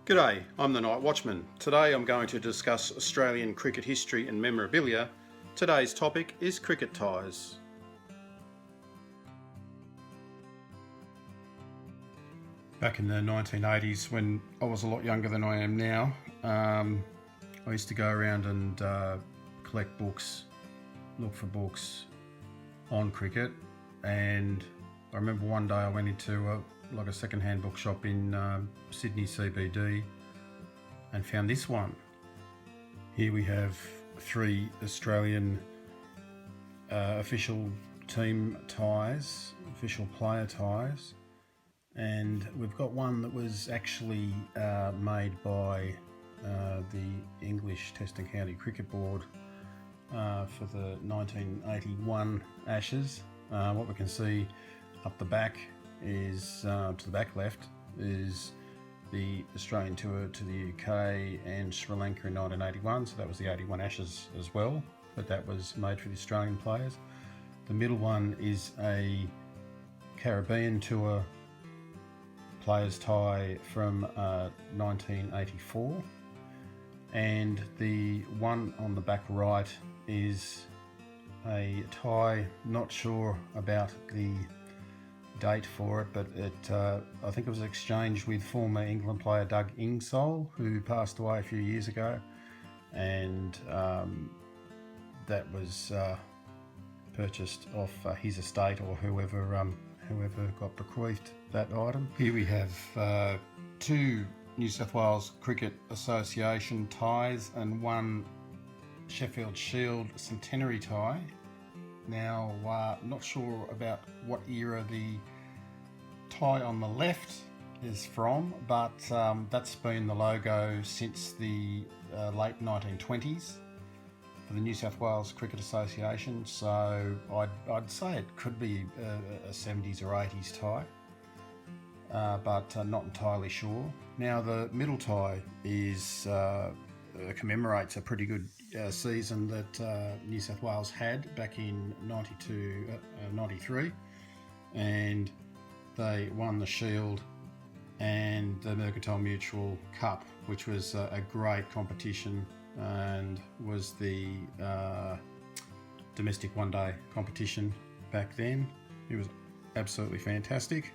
G'day, I'm the Night Watchman. Today I'm going to discuss Australian cricket history and memorabilia. Today's topic is cricket ties. Back in the 1980s, when I was a lot younger than I am now, I used to go around and collect books, look for books on cricket, and I remember one day I went into a second-hand bookshop in Sydney CBD and found this one. Here we have 3 Australian official team ties, official player ties, and we've got one that was actually made by the English Test and County Cricket Board for the 1981 Ashes. What we can see up the back is, to the back left, is the Australian tour to the UK and Sri Lanka in 1981, so that was the 81 Ashes as well, but that was made for the Australian players. The middle one is a Caribbean tour players tie from 1984, and the one on the back right is a tie, not sure about the date for it, but I think it was exchanged with former England player Doug Ingersoll, who passed away a few years ago, and that was purchased off his estate, or whoever got bequeathed that item. Here we have 2 New South Wales Cricket Association ties and 1 Sheffield Shield Centenary tie. Now, not sure about what era the tie on the left is from, but that's been the logo since the late 1920s for the New South Wales Cricket Association, so I'd say it could be a 70s or 80s tie, but not entirely sure. Now, the middle tie is commemorates a pretty good season that New South Wales had back in 93, and they won the Shield and the Mercantile Mutual Cup, which was a great competition and was the domestic one-day competition back then. It was absolutely fantastic.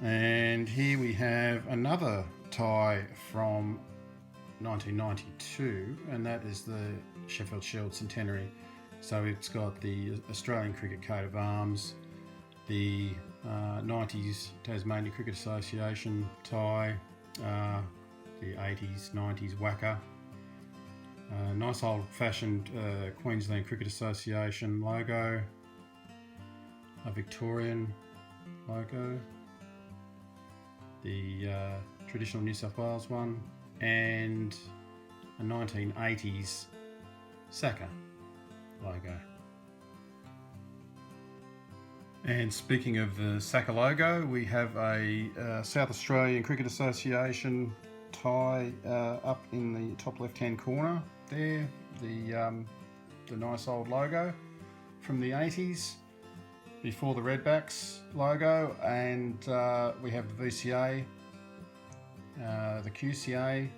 And here we have another tie from 1992, and that is the Sheffield Shield Centenary. So it's got the Australian Cricket coat of arms, the 90s Tasmanian Cricket Association tie, the 80s, 90s WACA, nice old-fashioned Queensland Cricket Association logo, a Victorian logo, the traditional New South Wales one, and a 1980s Saka logo. And speaking of the Saka logo, we have a South Australian Cricket Association tie up in the top left-hand corner there, the nice old logo from the 80s before the Redbacks logo, and we have the VCA, the QCA,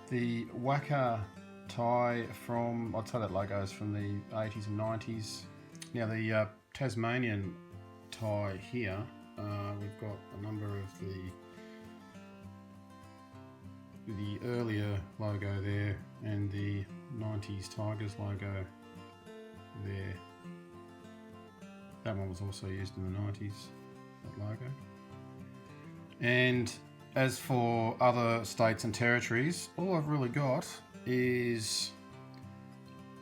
the WACA tie from, I'd say that logo is from the 80s and 90s. Now the Tasmanian tie here, we've got a number of the earlier logo there and the 90s Tigers logo there. That one was also used in the 90s, that logo. And as for other states and territories, all I've really got is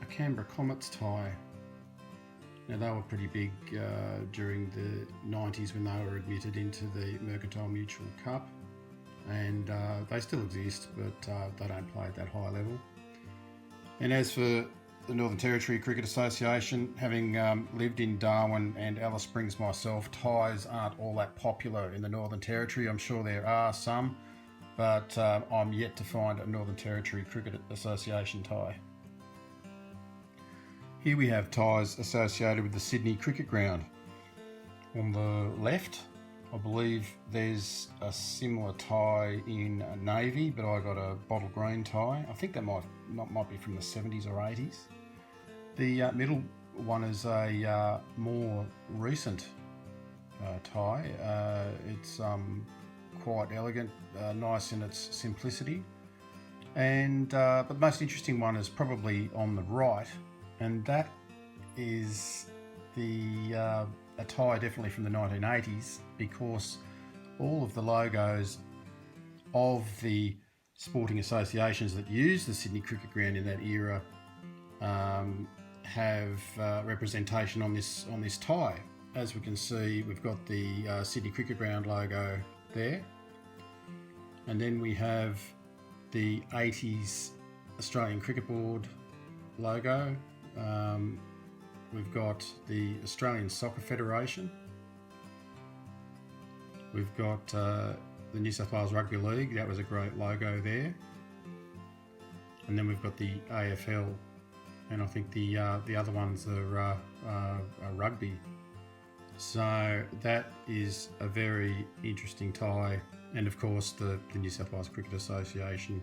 a Canberra Comet's tie. Now, they were pretty big during the 90s when they were admitted into the Mercantile Mutual Cup, and they still exist, but they don't play at that high level. And as for the Northern Territory Cricket Association, having lived in Darwin and Alice Springs myself, ties aren't all that popular in the Northern Territory. I'm sure there are some, but I'm yet to find a Northern Territory Cricket Association tie. Here we have ties associated with the Sydney Cricket Ground. On the left, I believe there's a similar tie in navy, but I got a bottle green tie. I think that might be from the 70s or 80s. The middle one is a more recent tie. It's quite elegant, nice in its simplicity. And but the most interesting one is probably on the right, and that is a tie definitely from the 1980s, because all of the logos of the sporting associations that used the Sydney Cricket Ground in that era have representation on this tie. As we can see, we've got the Sydney Cricket Ground logo there, and then we have the 80s Australian Cricket Board logo. We've got the Australian Soccer Federation. We've got the New South Wales Rugby League. That was a great logo there. And then we've got the AFL, and I think the other ones are rugby. So that is a very interesting tie, and of course the New South Wales Cricket Association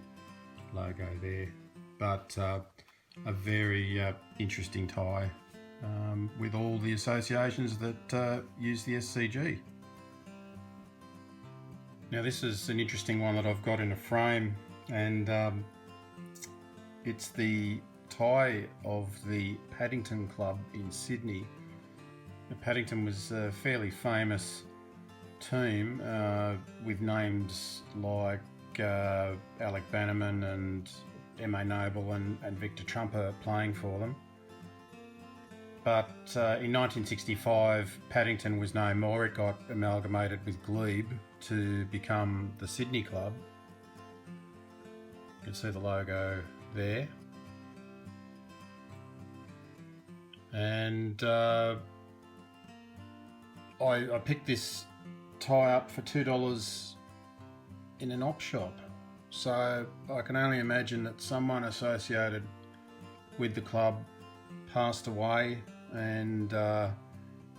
logo there. But a very interesting tie with all the associations that use the SCG. Now this is an interesting one that I've got in a frame, and it's the tie of the Paddington Club in Sydney. Paddington was a fairly famous team with names like Alec Bannerman and M.A. Noble and Victor Trumper playing for them. But in 1965, Paddington was no more. It got amalgamated with Glebe to become the Sydney Club. You can see the logo there. And I picked this tie up for $2 in an op shop. So I can only imagine that someone associated with the club passed away, and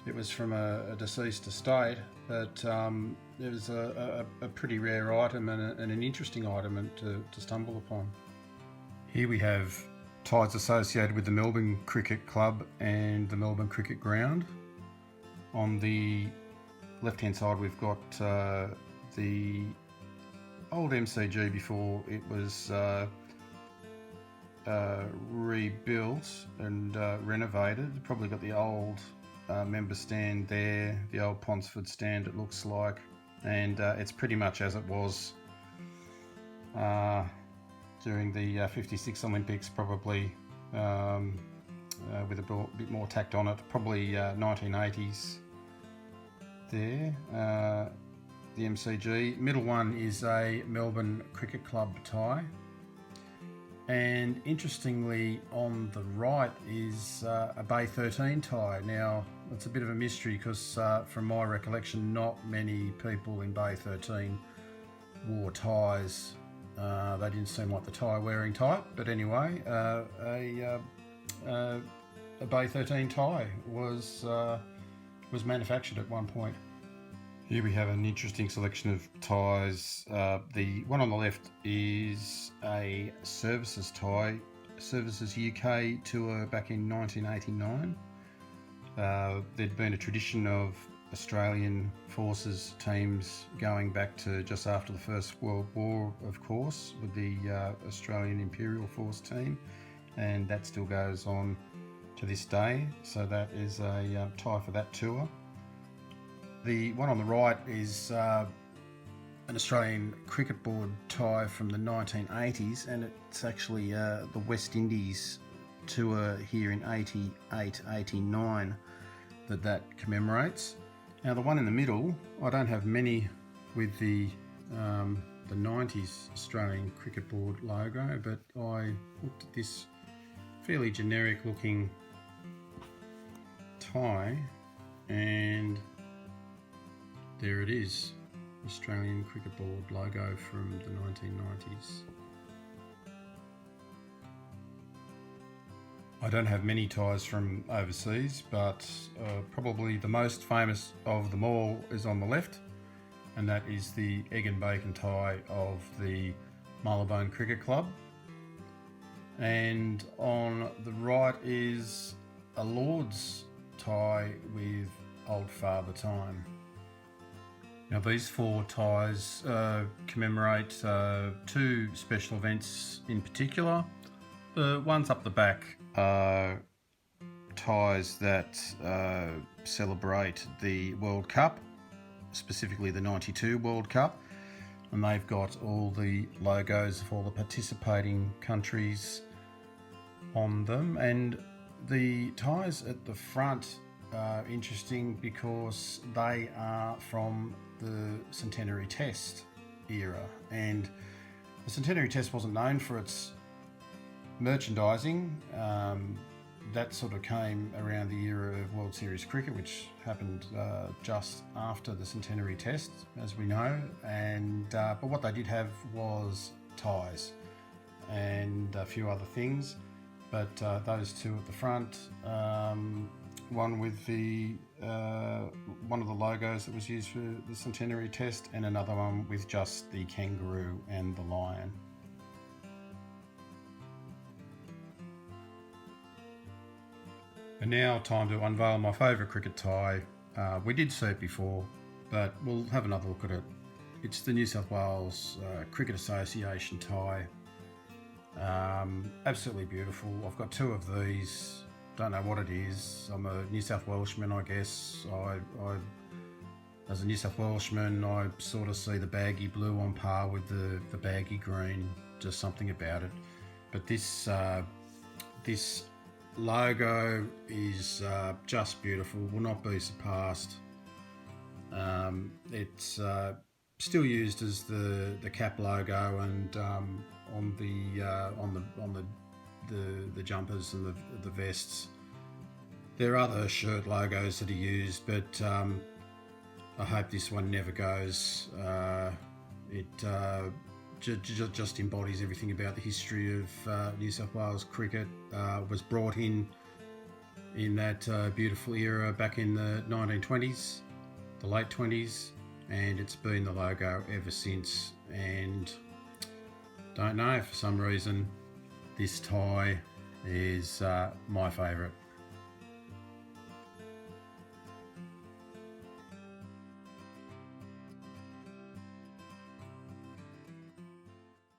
it was from a deceased estate, but it was a pretty rare item and an interesting item to stumble upon. Here we have ties associated with the Melbourne Cricket Club and the Melbourne Cricket Ground. On the left hand side we've got the old MCG before it was rebuilt and renovated. Probably got the old member stand there, the old Ponsford stand it looks like, and it's pretty much as it was during the 56 Olympics, probably with a bit more tacked on it, probably 1980s there. The MCG. Middle one is a Melbourne Cricket Club tie. And interestingly, on the right is a Bay 13 tie. Now, it's a bit of a mystery because from my recollection, not many people in Bay 13 wore ties. They didn't seem like the tie wearing type, but anyway, a Bay 13 tie was manufactured at one point. Here we have an interesting selection of ties. The one on the left is a Services tie, Services UK tour back in 1989. There'd been a tradition of Australian forces teams going back to just after the First World War, of course, with the Australian Imperial Force team, and that still goes on to this day. So that is a tie for that tour. The one on the right is an Australian Cricket Board tie from the 1980s, and it's actually the West Indies tour here in 88-89 that commemorates. Now the one in the middle, I don't have many with the 90s Australian Cricket Board logo, but I looked at this fairly generic looking tie, and there it is, Australian Cricket Board logo from the 1990s. I don't have many ties from overseas, but probably the most famous of them all is on the left. and that is the egg and bacon tie of the Melbourne Cricket Club. And on the right is a Lord's tie with Old Father Time. Now these 4 ties commemorate 2 special events in particular. The ones up the back are ties that celebrate the World Cup, specifically the 92 World Cup, and they've got all the logos of all the participating countries on them. And the ties at the front are interesting because they are from the Centenary Test era, and the Centenary Test wasn't known for its merchandising. That sort of came around the era of World Series cricket, which happened just after the Centenary Test, as we know. And but what they did have was ties and a few other things. But those 2 at the front, one with the one of the logos that was used for the Centenary Test, and another one with just the kangaroo and the lion. And now time to unveil my favourite cricket tie. We did see it before, but we'll have another look at it. It's the New South Wales Cricket Association tie. Absolutely beautiful. I've got 2 of these. Don't know what it is. I'm a New South Welshman, I guess. As a New South Welshman, I sort of see the baggy blue on par with the baggy green. Just something about it. But this logo is just beautiful, will not be surpassed. It's still used as the cap logo, and on the jumpers and the vests. There are other shirt logos that are used, but I hope this one never goes. It just embodies everything about the history of New South Wales cricket. Was brought in that beautiful era back in the 1920s, the late 20s, and it's been the logo ever since. And don't know, for some reason this tie is my favourite.